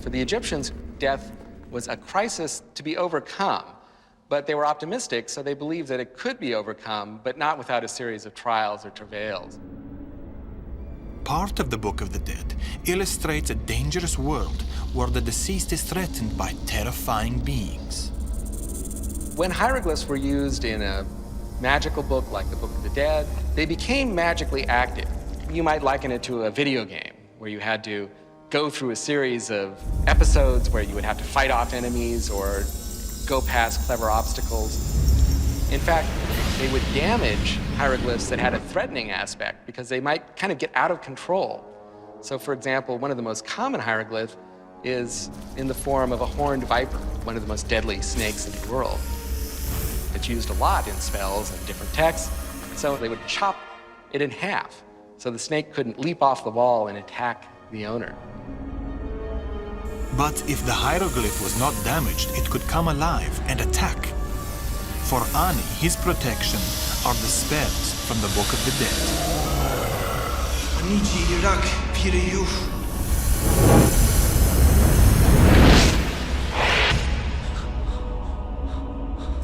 For the Egyptians, death was a crisis to be overcome, but they were optimistic, so they believed that it could be overcome, but not without a series of trials or travails. Part of the Book of the Dead illustrates a dangerous world where the deceased is threatened by terrifying beings. When hieroglyphs were used in a magical book like the Book of the Dead, they became magically active. You might liken it to a video game where you had to go through a series of episodes where you would have to fight off enemies or go past clever obstacles. In fact, they would damage hieroglyphs that had a threatening aspect because they might kind of get out of control. So for example, one of the most common hieroglyphs is in the form of a horned viper, one of the most deadly snakes in the world. It's used a lot in spells and different texts, so they would chop it in half so the snake couldn't leap off the wall and attack the owner. But if the hieroglyph was not damaged, it could come alive and attack. For Ani, his protection are the spells from the Book of the Dead.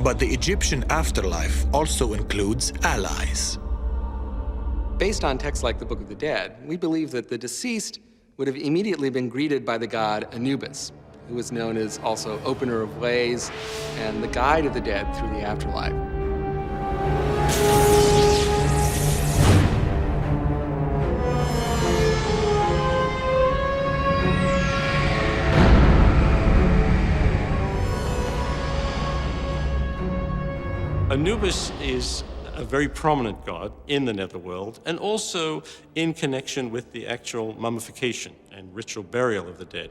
But the Egyptian afterlife also includes allies. Based on texts like the Book of the Dead, we believe that the deceased would have immediately been greeted by the god Anubis, who was known as also opener of ways and the guide of the dead through the afterlife. Anubis is a very prominent god in the netherworld and also in connection with the actual mummification and ritual burial of the dead.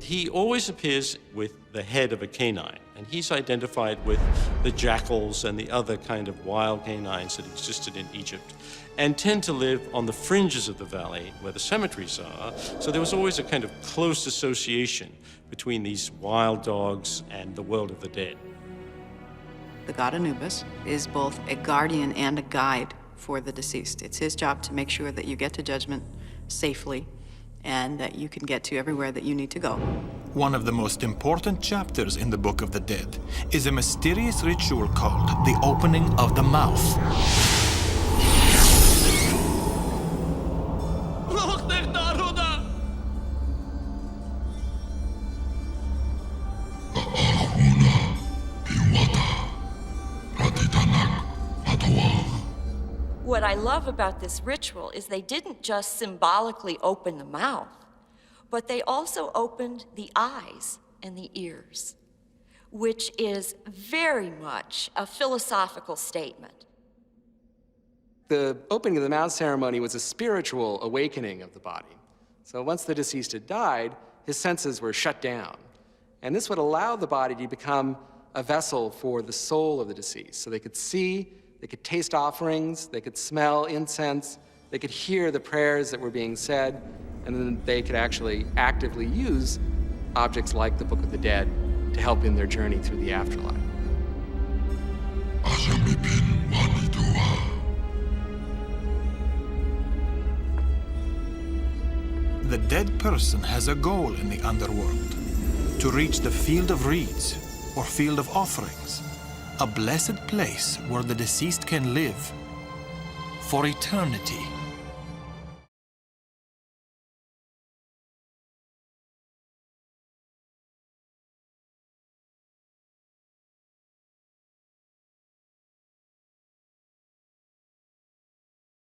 He always appears with the head of a canine, and he's identified with the jackals and the other kind of wild canines that existed in Egypt and tend to live on the fringes of the valley where the cemeteries are. So there was always a kind of close association between these wild dogs and the world of the dead. The god Anubis is both a guardian and a guide for the deceased. It's his job to make sure that you get to judgment safely and that you can get to everywhere that you need to go. One of the most important chapters in the Book of the Dead is a mysterious ritual called the opening of the mouth. What I love about this ritual is they didn't just symbolically open the mouth, but they also opened the eyes and the ears, which is very much a philosophical statement. The opening of the mouth ceremony was a spiritual awakening of the body. So once the deceased had died, his senses were shut down. And this would allow the body to become a vessel for the soul of the deceased. So they could see, they could taste offerings, they could smell incense, they could hear the prayers that were being said, and then they could actually actively use objects like the Book of the Dead to help in their journey through the afterlife. The dead person has a goal in the underworld, to reach the field of reeds or field of offerings, a blessed place where the deceased can live for eternity.